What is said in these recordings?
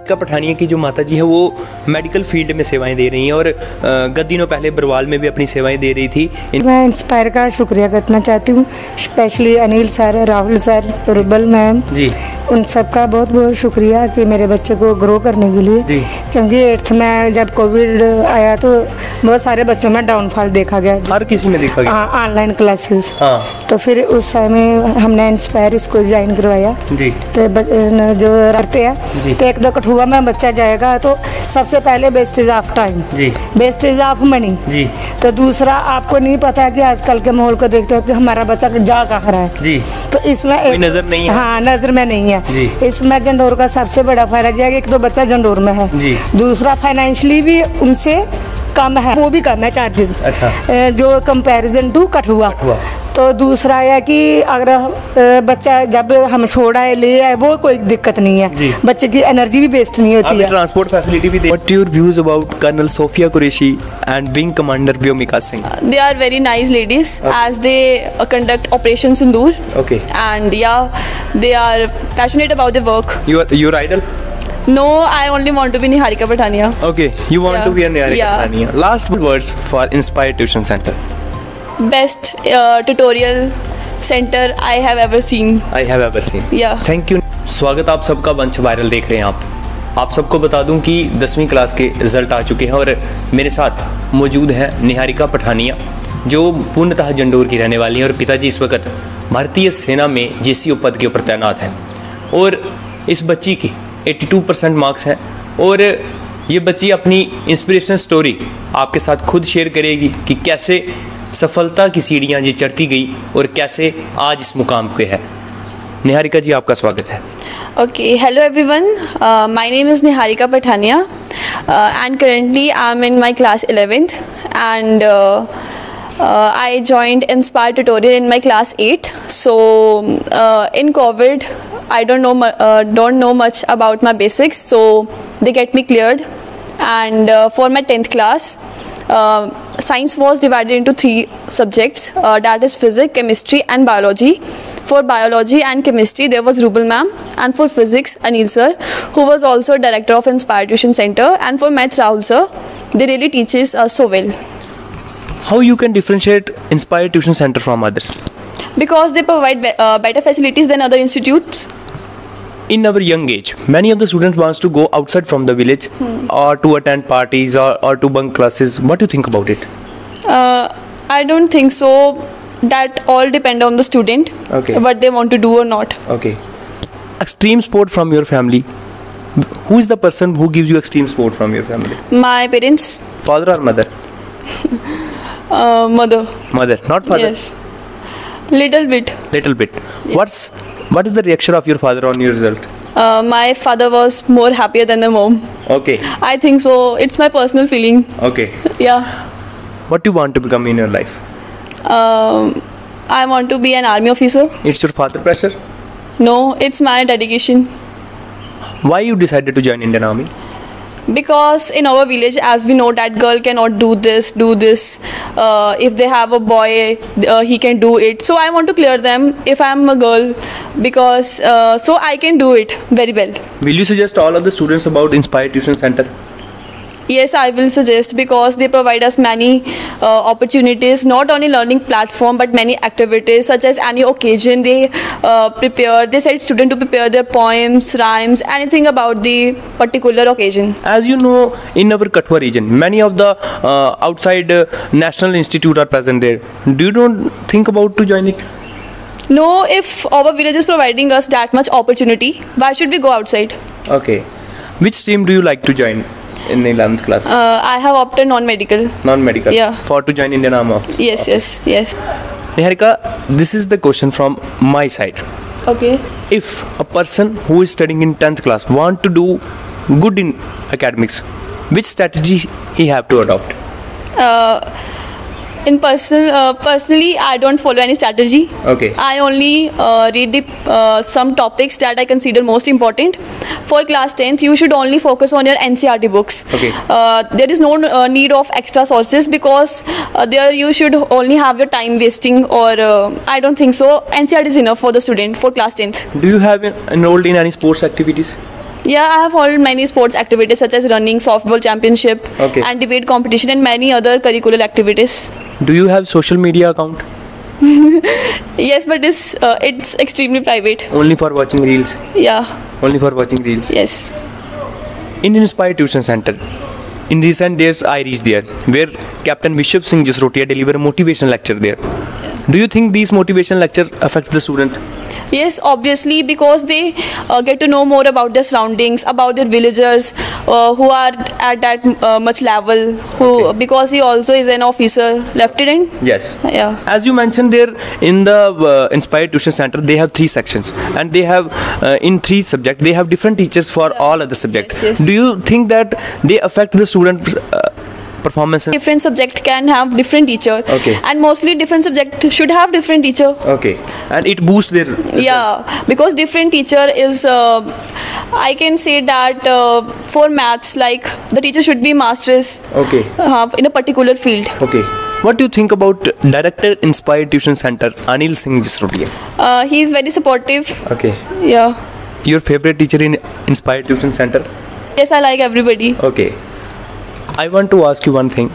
का पठानिया की जो माता जी है वो मेडिकल फील्ड में सेवाएं दे रही हैं और गत दिनों पहले बरवाल में भी अपनी सेवाएं दे रही थी। मैं इंस्पायर का शुक्रिया करना चाहती हूँ, specially Anil sir, Rahul sir, Rubal ma'am ji, उन सबका बहुत बहुत शुक्रिया कि मेरे बच्चे को ग्रो करने के लिए जी। क्योंकि 8th में जब कोविड आया तो बहुत सारे बच्चों में डाउनफॉल देखा गया, हर किसी में देखा गया। Online classes. हाँ। तो फिर उस समय हमने इंस्पायर इसको ज्वाइन करवाया जी। तो जो रहते हैं तो 1-2 कठुआ में बच्चा जाएगा तो सबसे पहले वेस्टेज ऑफ टाइम जी, वेस्टेज ऑफ मनी जी, तो दूसरा आपको नहीं पता है कि आजकल के माहौल को देखते हो कि हमारा बच्चा जा कहाँ रहा है जी, तो इसमें एक नजर नहीं है। हाँ, नजर में नहीं है जी। इसमें जंडोर का सबसे बड़ा फायदा यह है कि एक तो बच्चा जंडोर में है जी, दूसरा फाइनेंशियली भी उनसे कम है, वो भी कम है चार्जेस। अच्छा। जो कंपैरिजन टू कठुआ। तो दूसरा है कि अगर बच्चा जब हम छोड़ा है ले आए वो कोई दिक्कत नहीं है, बच्चे की एनर्जी भी वेस्ट नहीं होती है, ट्रांसपोर्ट फैसिलिटी भी। What your views about colonel Sofiya Qureshi and wing commander Vyomika Singh? They are very nice ladies as they conduct Operation Sindoor. Okay. And yeah, they are passionate about their work. Your idol? No, I only want to be Niharika Pathania. Okay, you want to be a Niharika Pathania. Last words for Inspire Tuition Center. Best tutorial center I have ever seen. I have ever seen. Yeah. Thank you. स्वागत आप सबका वंश viral देख रहे हैं आप सबको बता दूं कि 10वीं क्लास के रिजल्ट आ चुके हैं और मेरे साथ मौजूद है निहारिका पठानिया जो पूर्णतः जंडोर की रहने वाली हैं और पिताजी इस वक्त भारतीय सेना में GCO पद के ऊपर तैनात हैं और इस बच्ची की 82% मार्क्स हैं और ये बच्ची अपनी इंस्पिरेशनल स्टोरी आपके साथ खुद शेयर करेगी कि कैसे सफलता की सीढ़ियाँ ये चढ़ती गई और कैसे आज इस मुकाम पे है। निहारिका जी, आपका स्वागत है। Okay, hello everyone. My name is Niharika Pathania and currently I'm in my class 11th and I joined Inspire tutorial in my class 8th. So in COVID I don't know much about my basics, so they get me cleared. And for my 10th class, science was divided into 3 subjects, that is physics, chemistry and biology. For biology and chemistry there was Rubal ma'am, and for physics Anil sir, who was also director of Inspire Tuition Center, and for math Rahul sir. They really teaches us so well. How you can differentiate Inspire Tuition Center from others? Because they provide better facilities than other institutes. In our young age, many of the students wants to go outside from the village or to attend parties or to bunk classes. What do you think about it? I don't think so. That all depend on the student, what they want to do or not. Okay. Extreme sport from your family. Who is the person who gives you extreme sport from your family? My parents. Father or mother? Mother. Mother, not father? Yes. Little bit. Little bit. Yes. What is the reaction of your father on your result? My father was more happier than my mom. Okay. I think so. It's my personal feeling. Okay. Yeah. What do you want to become in your life? I want to be an army officer. It's your father pressure? No, it's my dedication. Why you decided to join Indian Army? Because in our village, as we know that girl cannot do this. If they have a boy, he can do it. So I want to clear them if I am a girl, because so I can do it very well. Will you suggest all of the students about Inspire Tuition Center? Yes, I will suggest, because they provide us many opportunities, not only learning platform but many activities, such as any occasion they set students to prepare their poems, rhymes, anything about the particular occasion. As you know, in our Kathua region, many of the outside national institute are present there. Do you don't think about to join it? No, if our village is providing us that much opportunity, why should we go outside? Okay. Which stream do you like to join in the 11th class? I have opted non-medical. Non-medical? Yeah. For to join Indian Army? Yes, yes. Niharika, this is the question from my side. Okay. If a person who is studying in 10th class want to do good in academics, which strategy he have to adopt? Personally, I don't follow any strategy. Okay. I only read some topics that I consider most important. For class 10th, you should only focus on your NCERT books. Okay. There is no need of extra sources, because there you should only have your time wasting, or I don't think so. NCERT is enough for the student for class 10th. Do you have enrolled in any sports activities? Yeah, I have followed many sports activities such as running, softball championship, and debate competition, and many other curricular activities. Do you have social media account? Yes, but it's extremely private. Only for watching reels? Yeah. Only for watching reels? Yes. In Inspire Tuition Center, in recent days I reached there, where Captain Vishab Singh Jasrotia delivered a motivation lecture there. Do you think these motivation lecture affects the student? Yes, obviously, because they get to know more about their surroundings, about their villagers who are at that much level. Because he also is an officer, lieutenant. Yes. Yeah. As you mentioned there, in the Inspire Tuition Center, they have 3 sections, and they have in 3 subjects they have different teachers for all other subjects. Yes. Do you think that they affect the student performance? Different subject can have different teacher. And mostly different subject should have different teacher. And it boosts their results. Yeah, because different teacher is I can say that for maths, like the teacher should be masters in a particular field. What do you think about Director Inspire Tuition Center, Anil Singh Jasrotia? He is very supportive. Yeah. Your favorite teacher in Inspire Tuition Center? Yes, I like everybody. I want to ask you one thing.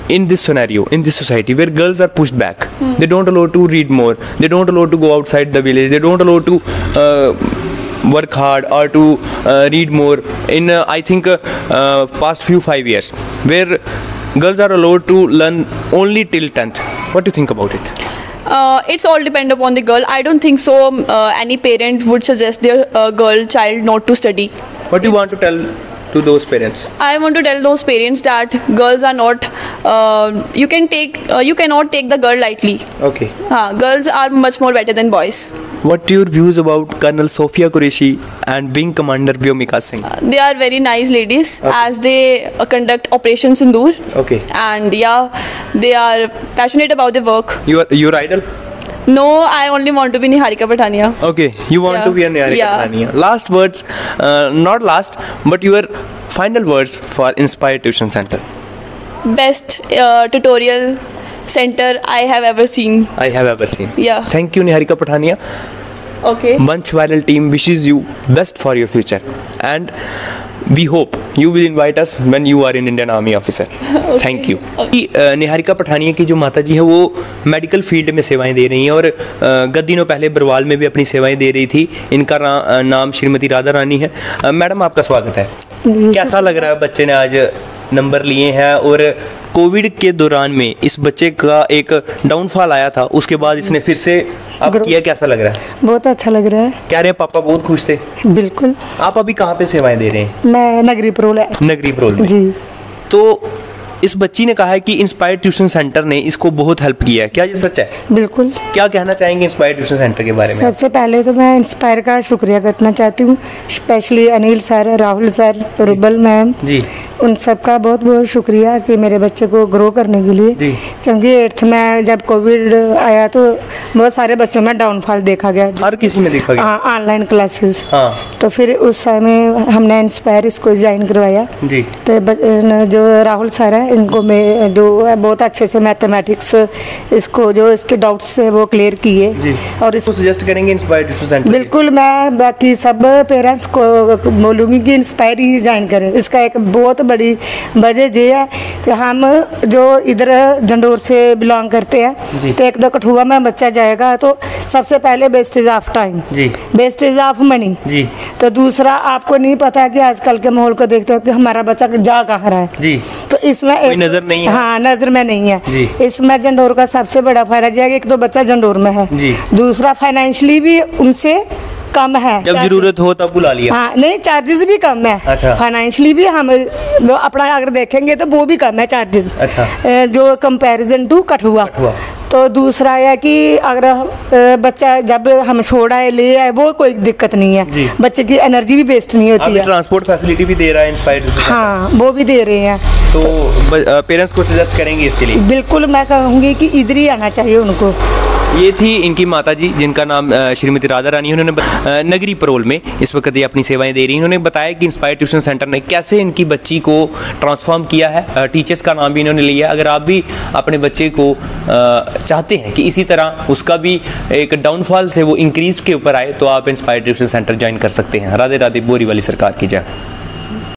In this scenario, in this society where girls are pushed back, they don't allow to read more, they don't allow to go outside the village, they don't allow to work hard or to read more. In I think past 5 years, where girls are allowed to learn only till 10th. What do you think about it? It's all depend upon the girl. I don't think so any parent would suggest their child not to study. What do you want to tell to those parents? I want to tell those parents that girls are not you cannot take the girl lightly. Girls are much more better than boys. What are your views about Colonel Sophia Qureshi and Wing Commander Vyomika Singh? They are very nice ladies as they conduct Operation Sindoor. And yeah, they are passionate about their work. Your idol? No, I only want to be Niharika Pathania. You want to be a Niharika Pathania. Last words, not last, but your final words for Inspire Tuition Center. Best tutorial center I have ever seen. Yeah. Thank you, Niharika Pathania. Munch Viral team wishes you best for your future, and we hope you will invite us when you are in Indian Army officer. Thank you. Niharika Pathania की जो माता जी है वो medical field में सेवाएं दे रही हैं और गत दिनों पहले बरवाल में भी अपनी सेवाएं दे रही थी। इनका नाम श्रीमती राधा रानी है। मैडम, आपका स्वागत है। कैसा लग रहा है? बच्चे ने आज नंबर लिए हैं और कोविड के दौरान में इस बच्चे का एक डाउनफॉल आया था, उसके बाद इसने फिर से अब किया। कैसा लग रहा है? बहुत अच्छा लग रहा है। कह रहे हैं पापा बहुत खुश थे। बिल्कुल। आप अभी कहाँ पे सेवाएं दे रहे हैं? मैं नगरी प्रोल में जी। तो इस बच्ची ने कहा है कि इंस्पायर ट्यूशन सेंटर ने इसको बहुत हेल्प किया है। क्या ये सच है? बिल्कुल। क्या कहना चाहेंगे इंस्पायर ट्यूशन सेंटर के बारे में? सबसे पहले तो मैं इंस्पायर का शुक्रिया करना चाहती हूँ, specially Anil sir, Rahul sir, Rubal ma'am ji, उन सब का बहुत बहुत शुक्रिया कि मेरे बच्चे को ग्रो करने के लिए। क्योंकि 8th में जब कोविड आया तो बहुत सारे बच्चों में डाउनफॉल देखा गया। हर किसी में देखा गया। Online classes. तो फिर उस समय हमने इंस्पायर इसको ज्वाइन करवाया जी। तो जो राहुल सर है, इनको मैं जो बहुत अच्छे से मैथमेटिक्स इसको जो इसके डाउट्स है वो क्लियर किए और इसको सजेस्ट करेंगे इंस्पायर ट्यूशन सेंटर। बिल्कुल, मैं बाकी सब पेरेंट्स को बोलूँगी कि इंस्पायर ही ज्वाइन करें। इसका एक बहुत बड़ी वजह ये है कि हम जो इधर जंडोर से बिलोंग करते हैं तो एक दो कठुआ में बच्चा जाएगा तो सबसे पहले wastage of time, wastage of money जी। तो दूसरा आपको नहीं पता कि आजकल के माहौल को देखते हो कि हमारा बच्चा जा कहाँ रहा है जी। तो इसमें नजर नहीं है। हाँ, नजर में नहीं है। इसमें जंडोर का सबसे बड़ा फायदा यह है कि एक तो बच्चा जंडोर में है, दूसरा फाइनेंशियली भी उनसे कम है। जब जरूरत हो तब बुला लिया। हाँ, नहीं, चार्जेस भी कम है। अच्छा। फाइनेंशियली भी हम अपना अगर देखेंगे तो वो भी कम है चार्जेस। अच्छा। जो कंपैरिजन टू कठुआ। तो दूसरा है कि अगर बच्चा जब हम छोड़ा है ले आए वो कोई दिक्कत नहीं है, बच्चे की एनर्जी भी वेस्ट नहीं होती है। ट्रांसपोर्ट फैसिलिटी भी दे रहा है इंस्पायर। हाँ, वो भी दे रहे हैं। तो पेरेंट्स को सजेस्ट करेंगे इसके लिए? बिल्कुल, मैं कहूँगी कि इधर ही आना चाहिए उनको। ये थी इनकी माता जी, जिनका नाम श्रीमती राधा रानी। उन्होंने नगरी परोल में इस वक्त ये अपनी सेवाएं दे रही हैं। उन्होंने बताया कि इंस्पायर ट्यूशन सेंटर ने कैसे इनकी बच्ची को ट्रांसफॉर्म किया है। टीचर्स का नाम भी इन्होंने लिया। अगर आप भी अपने बच्चे को चाहते हैं कि इसी तरह उसका भी एक डाउनफॉल से वो इंक्रीज के ऊपर आए, तो आप इंस्पायर ट्यूशन सेंटर ज्वाइन कर सकते हैं। राधे राधे, बोरीवली सरकार की जय।